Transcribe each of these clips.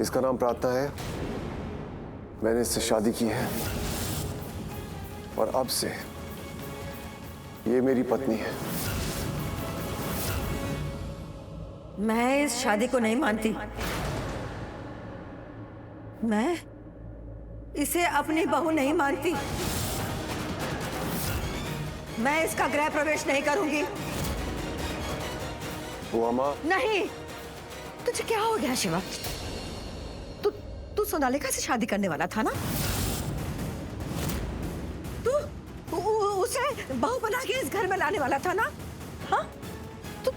इसका नाम प्रार्थना है। मैंने इससे शादी की है और अब से ये मेरी पत्नी है। मैं इस शादी को नहीं मानती। मैं इसे अपनी बहू नहीं मानती। मैं इसका गृह प्रवेश नहीं करूंगी। बुआ माँ, नहीं। तुझे क्या हो गया शिवा? तू सोनालिका से शादी करने वाला था ना? तू उसे बहू बना के इस घर में लाने वाला था ना? हाँ? तू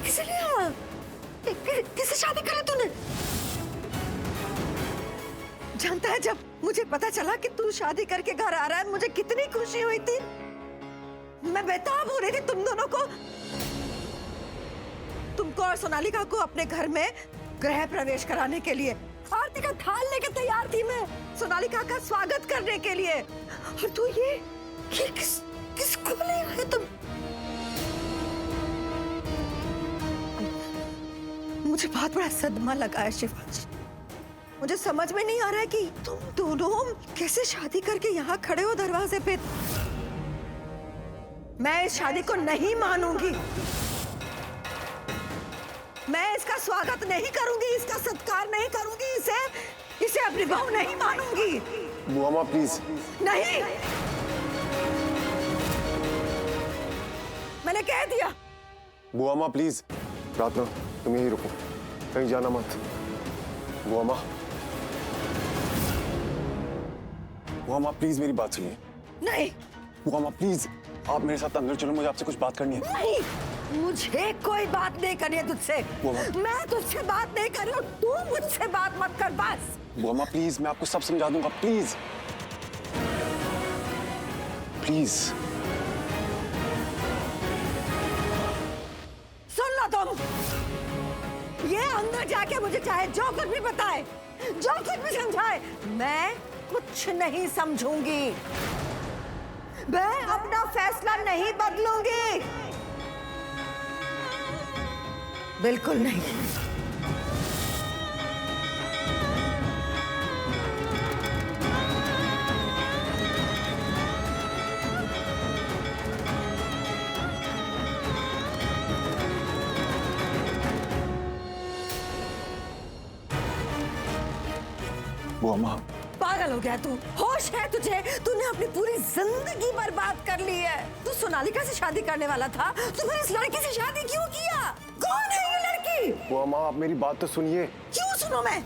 किसे ले आया? किसे शादी करा तूने? जानता है, जब मुझे पता चला कि तू शादी करके घर आ रहा है, मुझे कितनी खुशी हुई थी। मैं बेताब हो रही थी तुमको और सोनालिका को अपने घर में गृह प्रवेश कराने के लिए। आरती का थाल लेकर तैयार थी मैं सोनालिका का स्वागत करने के लिए। और तू ये किसको ले आए तुम? मुझे बहुत बड़ा सदमा लगा है शिवांश। मुझे समझ में नहीं आ रहा है कि तुम दोनों कैसे शादी करके यहाँ खड़े हो दरवाजे पे। मैं इस शादी को नहीं मानूंगी। मैं इसका स्वागत नहीं करूंगी, इसका सत्कार नहीं करूंगी, इसे अपनी बहू नहीं मानूंगी। बुआ माँ प्लीज। नहीं, मैंने कह दिया। बुआ माँ प्लीज। प्रार्थना, तुम यहीं रुको, कहीं जाना मत। बुआ माँ, बुआ माँ प्लीज मेरी बात सुनिए। नहीं। बुआ माँ प्लीज, आप मेरे साथ अंदर चलो, मुझे आपसे कुछ बात करनी है। नहीं, मुझे कोई बात नहीं करनी है तुझसे। मैं तुझसे बात नहीं कर रही हूँ, तू मुझसे बात मत कर बस। बुआ माँ प्लीज, मैं आपको सब समझा दूंगा, प्लीज प्लीज। सुन लो तुम, ये अंदर जाके मुझे चाहे जो कुछ भी बताए, जो कुछ भी समझाए, मैं कुछ नहीं समझूंगी। मैं अपना फैसला नहीं बदलूंगी, बिल्कुल नहीं। बुआ माँ, पागल हो गया तू? होश है तुझे? तूने अपनी पूरी जिंदगी बर्बाद कर ली है। तू सोनालिका से शादी करने वाला था, तू फिर इस लड़की से शादी क्यों किया? कौन है ये लड़की? बुआ माँ, आप मेरी बात तो सुनिए। क्यों सुनो? मैं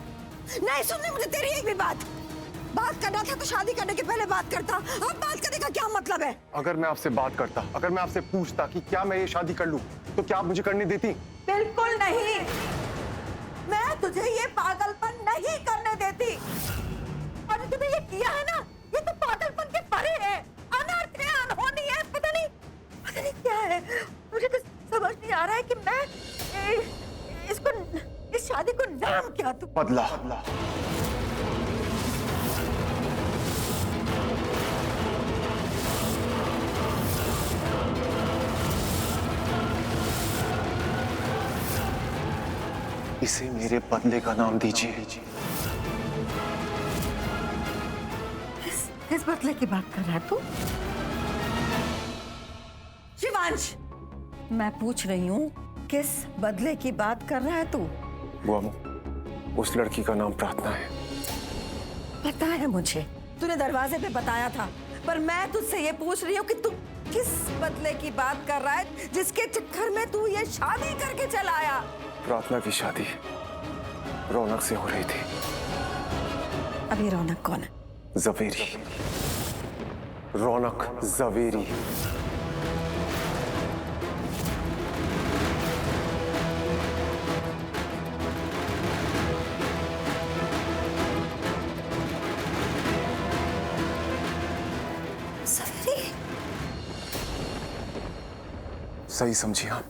नहीं सुननी मुझे तेरी एक भी बात। बात करना था तो शादी करने के पहले बात करता, अब बात करने का क्या मतलब है? अगर मैं आपसे बात करता, अगर मैं आपसे पूछता कि क्या मैं ये शादी कर लूं, तो क्या आप मुझे करने देती? बिल्कुल नहीं। मैं तुझे ये पागलपन नहीं करने देती। और तूने ये किया है ना, ये तो पागलपन के परे है, अनर्थ है, अनहोनी है, पता नहीं क्या है। मुझे तो समझ नहीं आ रहा है कि मैं इस शादी को नाम क्या दूं? बदला। इसे मेरे बदले का नाम दीजिए। किस बदले की बात कर रहा है तू? शिवांश, मैं पूछ रही हूँ, किस बदले की बात कर रहा है तू? बुआ माँ, उस लड़की का नाम प्रार्थना है। पता है मुझे, तूने दरवाजे पे बताया था, पर मैं तुझसे ये पूछ रही हूँ कि तू किस बदले की बात कर रहा है, जिसके चक्कर में तू ये शादी करके चला आया? प्रार्थना की शादी रौनक से हो रही थी। अब ये रौनक कौन है? जवेरी, रौनक जवेरी। जवेरी? सही समझिए आप,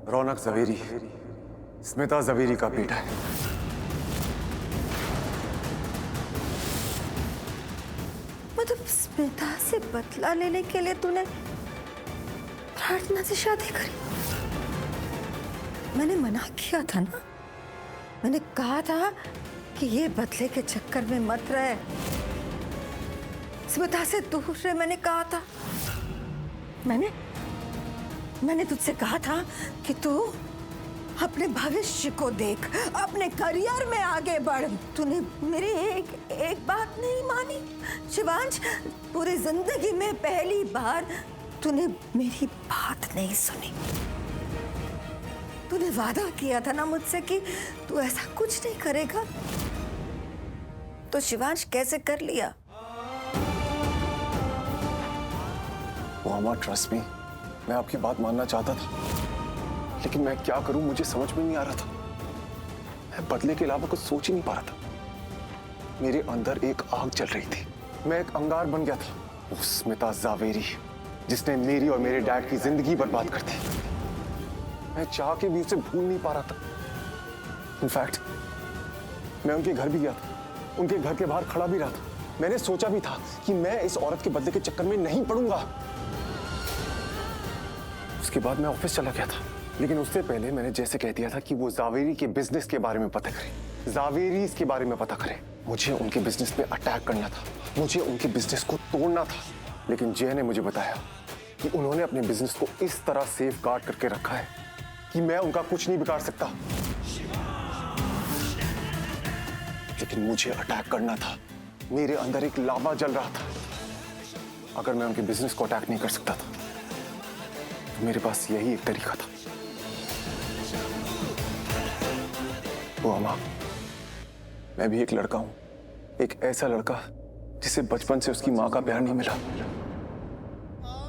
रौनक जवेरी स्मिता जवेरी का बेटा है। मतलब स्मिता से बदला लेने के लिए तूने प्रार्थना से शादी करी? मैंने मना किया था ना, मैंने कहा था कि ये बदले के चक्कर में मत रहे, स्मिता से दूर रहे। मैंने कहा था, मैंने तुझसे कहा था कि तू अपने भविष्य को देख, अपने करियर में आगे बढ़। तूने मेरी एक बात नहीं मानी शिवांश। पूरी जिंदगी में पहली बार तूने मेरी बात नहीं सुनी। तूने वादा किया था ना मुझसे कि तू ऐसा कुछ नहीं करेगा, तो शिवांश कैसे कर लिया? मामा ट्रस्ट मी, मैं आपकी बात मानना चाहता था, लेकिन मैं क्या करूं मुझे समझ में नहीं आ रहा था। मैं बदले के अलावा कुछ सोच ही नहीं पा रहा था। मेरे अंदर एक आग जल रही थी, मैं एक अंगार बन गया था। वो स्मिता जावेरी जिसने मेरी और मेरे डैड की जिंदगी बर्बाद कर दी, मैं चाह के भी उसे भूल नहीं पा रहा था। इनफैक्ट मैं उनके घर भी गया था, उनके घर के बाहर खड़ा भी रहा था। मैंने सोचा भी था कि मैं इस औरत के बदले के चक्कर में नहीं पड़ूंगा। उसके बाद मैं ऑफिस चला गया था, लेकिन उससे पहले मैंने जैसे कह दिया था कि वो जावेरी के बिजनेस के बारे में पता करे, जावेरीज के बारे में पता करे। मुझे उनके बिजनेस पे अटैक करना था, मुझे उनके बिजनेस को तोड़ना था। लेकिन जय ने मुझे बताया कि उन्होंने अपने बिजनेस को इस तरह सेफ गार्ड करके रखा है कि मैं उनका कुछ नहीं बिगाड़ सकता। लेकिन मुझे अटैक करना था, मेरे अंदर एक लावा जल रहा था। अगर मैं उनके बिजनेस को अटैक नहीं कर सकता था तो मेरे पास यही एक तरीका था। वो अम्मा, मैं भी एक लड़का हूं, एक ऐसा लड़का जिसे बचपन से उसकी मां का प्यार नहीं मिला।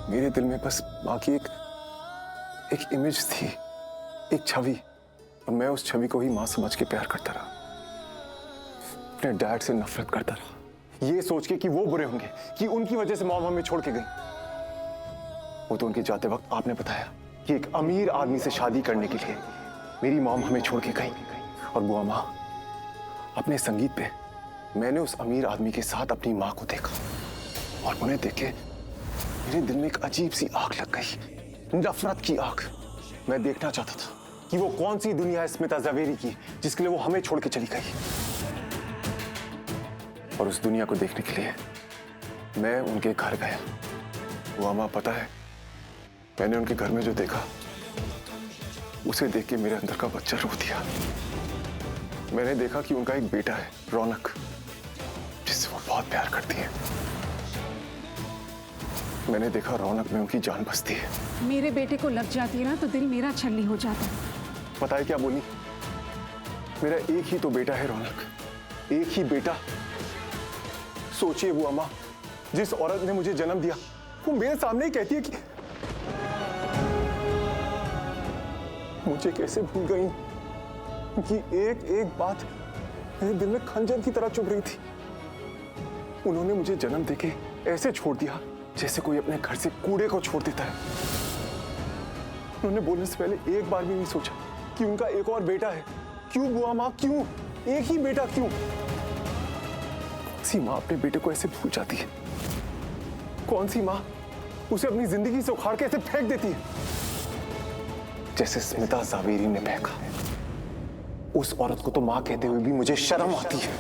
मेरे दिल में बस मां की एक इमेज थी, एक छवि, और मैं उस छवि को ही मां समझ के प्यार करता रहा। अपने डैड से नफरत करता रहा, ये सोच के कि वो बुरे होंगे, कि उनकी वजह से मॉम हमें छोड़ के गई। वो तो उनके जाते वक्त आपने बताया कि एक अमीर आदमी से शादी करने के लिए मेरी मॉम हमें छोड़ के गई। और बुआ माँ, अपने संगीत पे मैंने उस अमीर आदमी के साथ अपनी माँ को देखा, और उन्हें देख के मेरे दिल में एक अजीब सी आग लग गई, नफरत की आग। मैं देखना चाहता था कि वो कौन सी दुनिया है स्मिता जावेरी की जिसके लिए वो हमें छोड़ के चली गई। और उस दुनिया को देखने के लिए मैं उनके घर गया। वो अम्मा, पता है मैंने उनके घर में जो देखा, उसे देख के मेरे अंदर का बच्चा रो दिया। मैंने देखा कि उनका एक बेटा है, रौनक, जिससे वो बहुत प्यार करती है। मैंने देखा रौनक में उनकी जान बसती है। मेरे बेटे को लग जाती है ना तो दिल मेरा छलनी हो जाता है। पता है क्या बोली? मेरा एक ही तो बेटा है रौनक, एक ही बेटा। सोचिए वो अम्मा, जिस औरत ने मुझे जन्म दिया वो मेरे सामने ही कहती है कि मुझे कैसे भूल गई कि एक एक बात मेरे दिल में खंजर की तरह चुभ रही थी। उन्होंने मुझे जन्म देके ऐसे छोड़ दिया जैसे कोई अपने घर से कूड़े को छोड़ देता है। उन्होंने बोलने से पहले एक बार भी नहीं सोचा कि उनका एक और बेटा है। क्यों बुआ माँ, क्यों? एक ही बेटा क्यों? सी माँ अपने बेटे को ऐसे भूल जाती है? कौन सी माँ उसे अपनी जिंदगी से उखाड़ के ऐसे फेंक देती है जैसे स्मिता जावेरी ने फेंका? उस औरत को तो माँ कहते हुए भी मुझे शर्म आती है।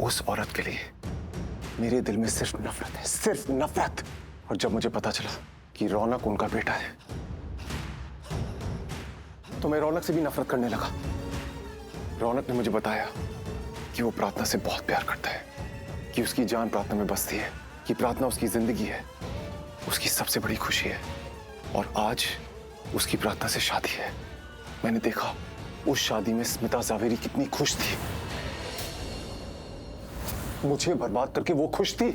उस औरत के लिए मेरे दिल में सिर्फ नफरत है, सिर्फ नफरत। और जब मुझे पता चला कि रौनक उनका बेटा है तो मैं रौनक से भी नफरत करने लगा। रौनक ने मुझे बताया कि वो प्रार्थना से बहुत प्यार करता है, कि उसकी जान प्रार्थना में बसती है, कि प्रार्थना उसकी जिंदगी है, उसकी सबसे बड़ी खुशी है। और आज उसकी प्रार्थना से शादी है। मैंने देखा उस शादी में स्मिता जावेरी कितनी खुश थी। मुझे बर्बाद करके वो खुश थी।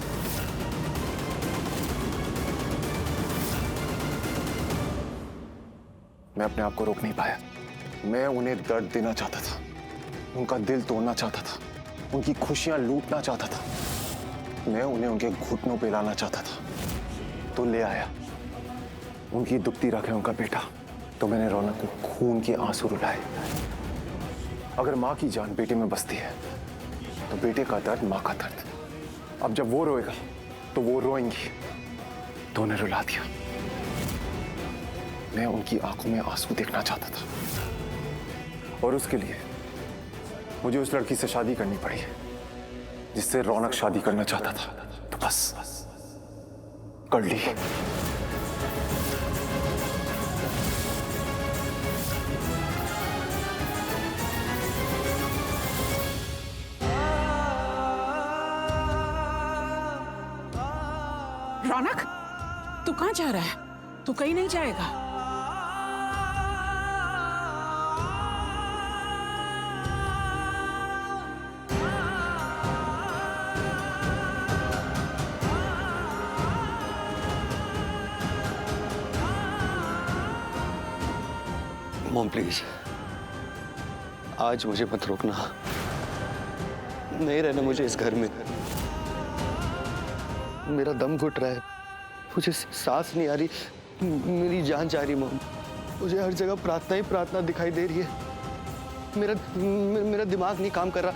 मैं अपने आप को रोक नहीं पाया। मैं उन्हें दर्द देना चाहता था, उनका दिल तोड़ना चाहता था, उनकी खुशियां लूटना चाहता था। मैं उन्हें उनके घुटनों पे लाना चाहता था, तो ले आया। उनकी दुखती रखे उनका बेटा, तो मैंने रौनक को खून के आंसू रुलाए। अगर माँ की जान बेटे में बसती है तो बेटे का दर्द, माँ का दर्द। अब जब वो रोएगा तो वो रोएंगी। तो उन्हें रुला दिया। मैं उनकी आंखों में आंसू देखना चाहता था और उसके लिए मुझे उस लड़की से शादी करनी पड़ी जिससे रौनक शादी करना चाहता था। तो बस कर ली। रौनक, तू कहाँ जा रहा है? तू कहीं नहीं जाएगा। मॉम प्लीज, आज मुझे मत रोकना। नहीं रहना मुझे इस घर में। मेरा दम घुट रहा है, मुझे सांस नहीं आ रही, मेरी जान जा रही। मॉम, मुझे हर जगह प्रार्थना ही प्रार्थना दिखाई दे रही है। मेरा दिमाग नहीं काम कर रहा,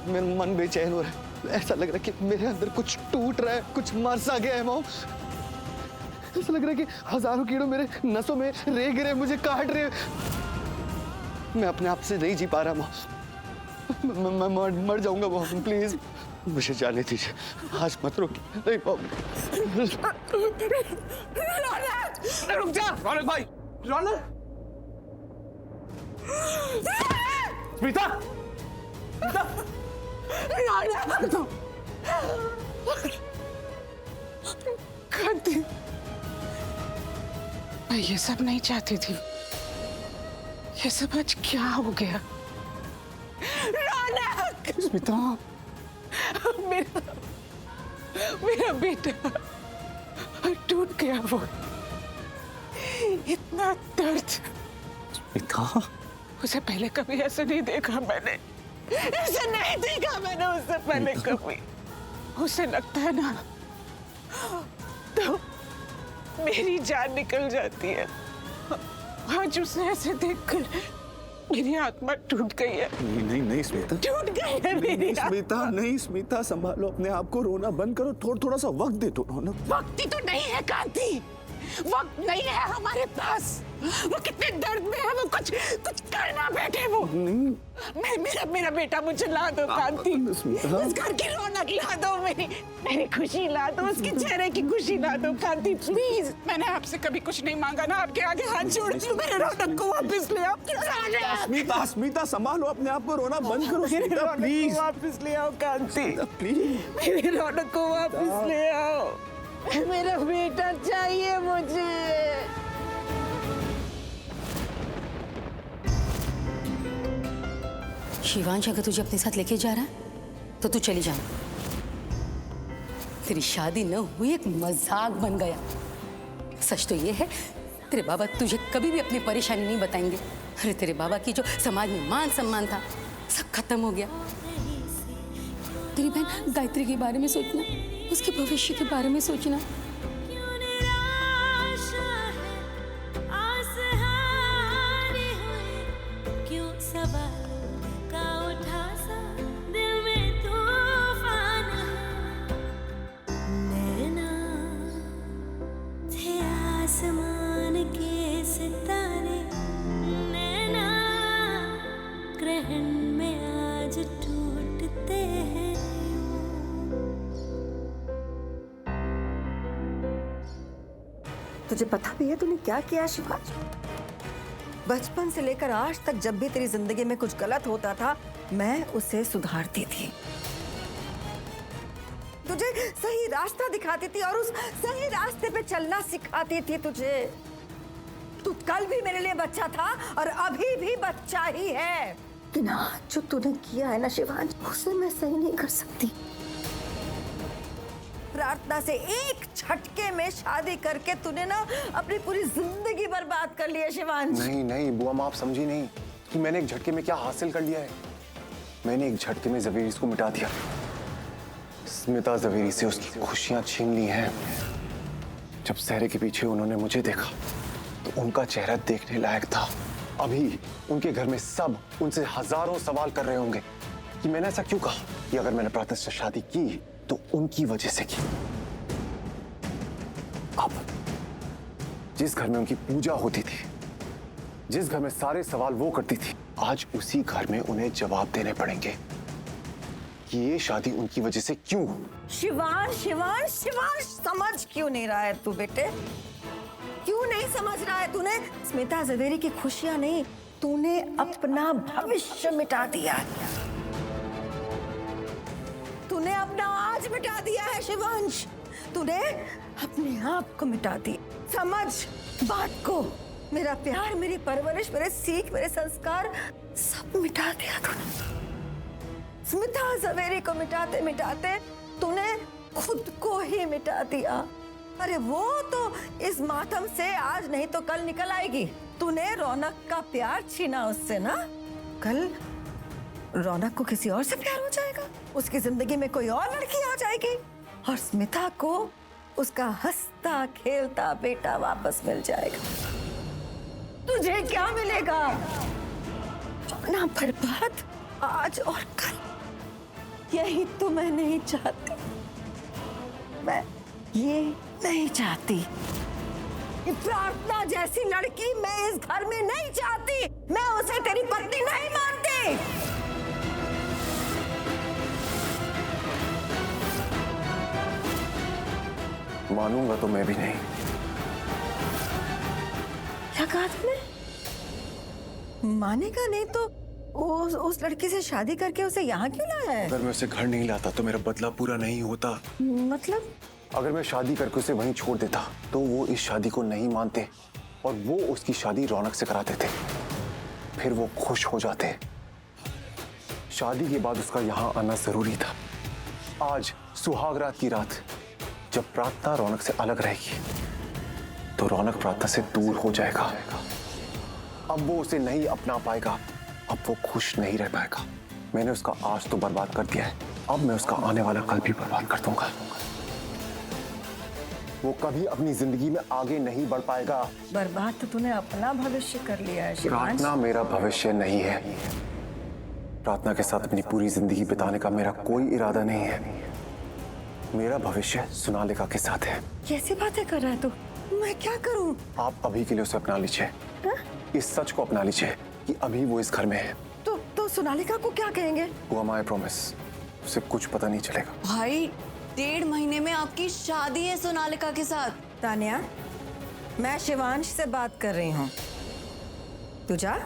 मेरा मन बेचैन हो रहा है। ऐसा लग रहा है कि मेरे अंदर कुछ टूट रहा है, कुछ मर सा गया है। मॉम, ऐसा लग रहा है कि हजारों कीड़े मेरे नसों में रेंग रहे, मुझे काट रहे। मैं अपने आप से नहीं जी पा रहा। मॉम, मैं मर जाऊंगा। मॉम प्लीज मुझे जाने दीजिए, आज मत रोकिए। नहीं मॉम। रुक जा रौनक भाई, रौनक। स्मिता, स्मिता। कांति, मैं ये सब नहीं चाहती थी। ये सब आज क्या हो गया? रौनक! स्मिता, मेरा बेटा टूट गया। वो इतना दर्द। स्मिता, उसे पहले कभी ऐसे नहीं देखा मैंने। ऐसे नहीं देखा मैंने उससे पहले कभी। उसे लगता है ना तो मेरी जान निकल जाती है। आज उसे ऐसे देखकर मेरी आत्मा टूट गई है। नहीं स्मिता, टूट गई है मेरी स्मिता। नहीं स्मिता, संभालो अपने आप को, रोना बंद करो। थोड़ा सा वक्त दे दो रौनक। वक्त ही तो नहीं है कांति, वक्त नहीं है हमारे पास। वो कितने दर्द में है, वो कुछ करना बैठे। वो मेरा बेटा मुझे ला दो कांति। उस घर की रौनक ला दो, मेरी खुशी ला दो, उसके चेहरे की खुशी ला दो कांति प्लीज। मैंने आपसे कभी कुछ नहीं मांगा ना, आपके आगे हाथ जोड़ती हूँ। मेरे रौनक को वापस ले आओ। स्मिता संभालो अपने आप को, रोना बंद करो। स्मिता प्लीज वापस ले आओ कांति, प्लीज। मेरे रौनक को वापस ले आओ। मेरा बेटा चाहिए मुझे। शिवांश अगर तुझे अपने साथ लेके जा रहा है तो तू चली जाना। तेरी शादी न हुई एक मजाक बन गया। सच तो ये है तेरे बाबा तुझे कभी भी अपनी परेशानी नहीं बताएंगे। अरे तेरे बाबा की जो समाज में मान सम्मान था सब खत्म हो गया। तेरी बहन गायत्री के बारे में सोचना, उसके भविष्य के बारे में सोचना। तुझे पता भी है तूने क्या किया शिवांश? बचपन से लेकर आज तक जब भी तेरी जिंदगी में कुछ गलत होता था मैं उसे सुधारती थी, तुझे सही रास्ता दिखाती थी और उस सही रास्ते पे चलना सिखाती थी तुझे। तू कल भी मेरे लिए बच्चा था और अभी भी बच्चा ही है। लेकिन आज जो तूने किया है ना शिवांश, उसे मैं सही नहीं कर सकती। प्रार्थना से एक झटके में शादी करके तूने ना अपनी पूरी जिंदगी बर्बाद कर ली है शिवांश। नहीं बुआ माँ, आप समझी नहीं कि मैंने एक झटके में क्या हासिल कर लिया है। मैंने एक झटके में जवेरी को मिटा दिया। स्मिता जवेरी से उसकी खुशियां छीन ली हैं। जब सहरे के पीछे उन्होंने मुझे देखा तो उनका चेहरा देखने लायक था। अभी उनके घर में सब उनसे हजारों सवाल कर रहे होंगे कि मैंने ऐसा क्यों कहा। कि अगर मैंने प्रार्थना से शादी की तो उनकी वजह से की। अब जिस घर में उनकी पूजा होती थी, जिस घर में सारे सवाल वो करती थी, आज उसी घर में उन्हें जवाब देने पड़ेंगे कि ये शादी उनकी वजह से क्यों। शिवांश शिवांश शिवांश, समझ क्यों नहीं रहा है तू बेटे? क्यों नहीं समझ रहा है? तूने स्मिता जवेरी की खुशियां नहीं, तूने अपना भविष्य मिटा दिया है। तूने अपना आज मिटा दिया है शिवांश। तूने अपने आप को मिटा दिया। समझ बात को। मेरा प्यार, मेरी परवरिश, मेरे सीख, मेरे संस्कार सब मिटा दिया तूने। स्मिता जवेरी को मिटाते मिटाते तूने खुद को ही मिटा दिया। अरे वो तो इस मातम से आज नहीं तो कल निकल आएगी। तूने रौनक का प्यार छीना उससे ना, कल रौनक को किसी और से प्यार हो जाएगा, उसकी जिंदगी में कोई और लड़की आ जाएगी और स्मिता को उसका हंसता खेलता बेटा वापस मिल जाएगा। तुझे क्या मिलेगा? अपना बर्बाद आज और कल। यही तो मैं नहीं चाहती। मैं ये नहीं चाहती। ये प्रार्थना जैसी लड़की मैं इस घर में नहीं चाहती। मैं उसे तेरी पत्नी नहीं मानती। मानूंगा तो मैं भी नहीं। क्या कहा तुमने? मानेगा नहीं तो उस लड़की से शादी करके उसे यहाँ क्यों लाया है? अगर मैं उसे घर नहीं लाता तो मेरा बदला पूरा नहीं होता। मतलब? अगर मैं शादी करके उसे वहीं छोड़ देता तो वो इस शादी को नहीं मानते और वो उसकी शादी रौनक से कराते थे। फिर वो खुश हो जाते। शादी के बाद उसका यहाँ आना जरूरी था। आज सुहागरात की रात जब प्रार्थना रौनक से अलग रहेगी तो रौनक प्रार्थना से दूर हो जाएगा। अब वो उसे नहीं अपना पाएगा, अब वो खुश नहीं रह पाएगा। मैंने उसका आज तो बर्बाद कर दिया है, अब मैं उसका आने वाला कल भी बर्बाद कर दूंगा। वो कभी अपनी जिंदगी में आगे नहीं बढ़ पाएगा। बर्बाद तो तूने अपना भविष्य कर लिया है शिवांश। प्रार्थना मेरा भविष्य नहीं है। प्रार्थना के साथ अपनी पूरी जिंदगी बिताने का मेरा कोई इरादा नहीं है। मेरा भविष्य सोनालिका के साथ है। कैसी बातें कर रहा है तू? मैं क्या करूं? आप अभी के लिए उसे अपना लीजिए। इस सच को अपना लीजिए कि अभी वो इस घर में है। तो सोनालिका को क्या कहेंगे? वो माय प्रॉमिस, उसे कुछ पता नहीं चलेगा। भाई 1.5 महीने में आपकी शादी है सोनालिका के साथ। तानिया, मैं शिवांश से बात कर रही हूँ। तू जा।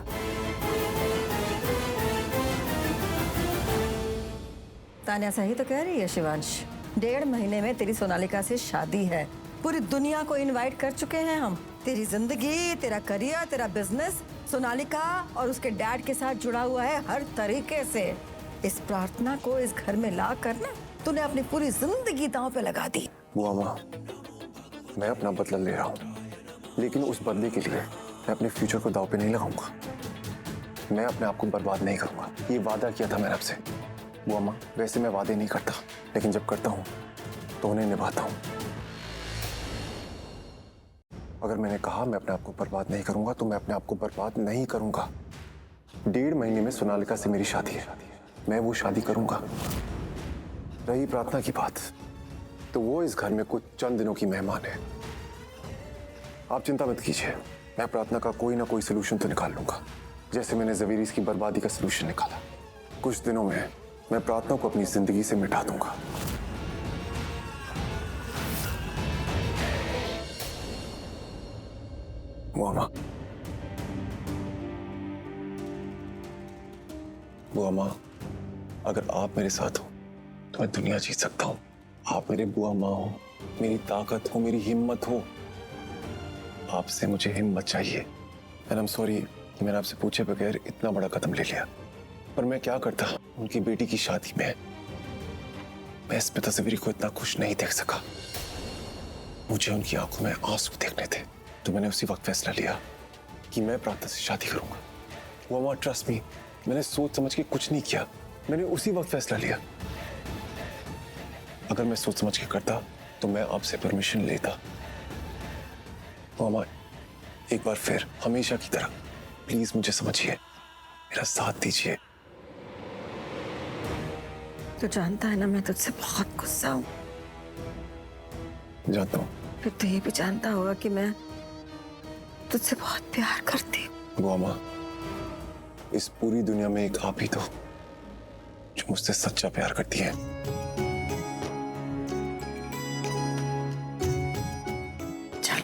तानिया सही तो कह रही है शिवांश। 1.5 महीने में तेरी सोनालिका से शादी है। पूरी दुनिया को इनवाइट कर चुके हैं हम। तेरी जिंदगी, तेरा करियर, तेरा बिजनेस सोनालिका और उसके डैड के साथ जुड़ा हुआ है हर तरीके से। इस प्रार्थना को इस घर में ला कर ना तूने अपनी पूरी जिंदगी दांव पे लगा दी। बुआ माँ, मैं अपना बदला ले रहा हूँ, लेकिन उस बदले के लिए मैं अपने फ्यूचर को दांव पे नहीं लगाऊंगा। मैं अपने आप को बर्बाद नहीं करूंगा। ये वादा किया था मैंने आपसे। बुआ माँ, वैसे मैं वादे नहीं करता, लेकिन जब करता हूँ तो उन्हें निभाता हूँ। अगर मैंने कहा मैं अपने आप को बर्बाद नहीं करूंगा तो मैं अपने आप को बर्बाद नहीं करूंगा। 1.5 महीने में सोनालिका से मेरी शादी है, मैं वो शादी करूंगा। रही प्रार्थना की बात, तो वो इस घर में कुछ चंद दिनों की मेहमान है। आप चिंता मत कीजिए, मैं प्रार्थना का कोई ना कोई सलूशन तो निकाल लूंगा, जैसे मैंने जवेरीस की बर्बादी का सलूशन निकाला। कुछ दिनों में मैं प्रार्थना को अपनी जिंदगी से मिटा दूंगा। बुआ माँ, अगर आप मेरे साथ हो तो मैं दुनिया जीत सकता हूँ। आप मेरे बुआ माँ हो, मेरी ताकत हो, मेरी हिम्मत हो। आपसे मुझे हिम्मत चाहिए। एंड आई एम सॉरी कि मैंने आपसे पूछे बगैर इतना बड़ा कदम ले लिया, पर मैं क्या करता उनकी बेटी की शादी में मैं स्मिता जवेरी को इतना खुश नहीं देख सका। मुझे उनकी आंखों में आंसू देखने थे, तो मैंने उसी वक्त फैसला लिया कि मैं प्रार्थना से शादी करूंगा। वो माँ, ट्रस्ट मी, मैंने सोच समझ के कुछ नहीं किया, मैंने उसी वक्त फैसला लिया। अगर मैं सोच समझ के करता तो मैं आपसे परमिशन लेता। मामा, एक बार फिर हमेशा की तरह प्लीज मुझे समझिए, मेरा साथ दीजिए। तू जानता है ना मैं तुझसे बहुत गुस्सा हूँ। जानता हूँ। फिर तो ये भी जानता होगा कि मैं तुझसे बहुत प्यार करती हूँ। बुआ माँ, इस पूरी दुनिया में एक आप ही तो जो मुझसे सच्चा प्यार करती है। चल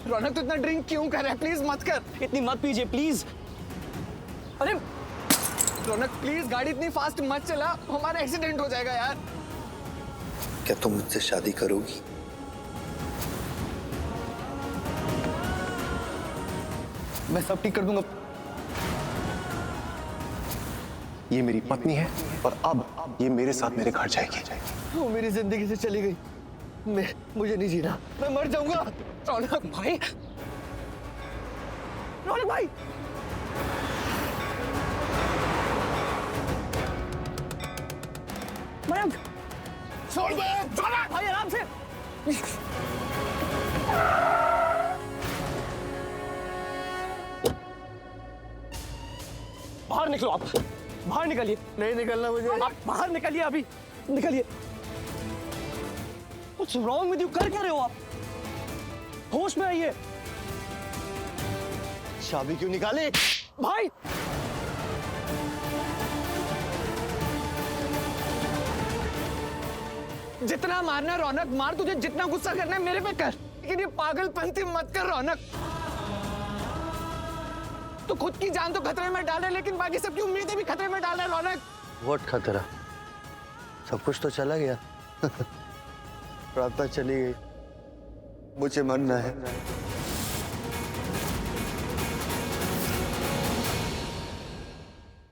रौनक, तो इतना ड्रिंक क्यों कर रहा है? प्लीज मत कर, इतनी मत पीजिए प्लीज। अरे रौनक प्लीज गाड़ी इतनी फास्ट मत चला, हमारा एक्सीडेंट हो जाएगा यार। क्या तुम मुझसे शादी करोगी? मैं सब ठीक कर दूंगा। ये मेरी पत्नी है और अब ये मेरे साथ मेरे घर जाएगी। वो मेरी जिंदगी से चली गई, मुझे नहीं जीना, मैं मर जाऊंगा। रौनक भाई, रौनक भाई, मैडम छोड़ दे, भाई आराम से। बाहर निकलो, आप बाहर निकलिए। नहीं निकलना मुझे। आप बाहर निकलिए, अभी निकलिए। कुछ रॉन्ग विद यू, कर क्या रहे हो आप? होश में आइए। चाबी क्यों निकाले भाई? जितना मारना रौनक मार, तुझे जितना गुस्सा करना है मेरे पे कर, लेकिन ये पागलपंती मत कर रौनक। तो खुद की जान तो खतरे में डाल रहे, लेकिन बाकी सबकी उम्मीदें भी खतरे में डाल रहे रौनक। व्हाट खतरा? सब कुछ तो चला गया। प्रार्थना चली गई, मुझे मरना है।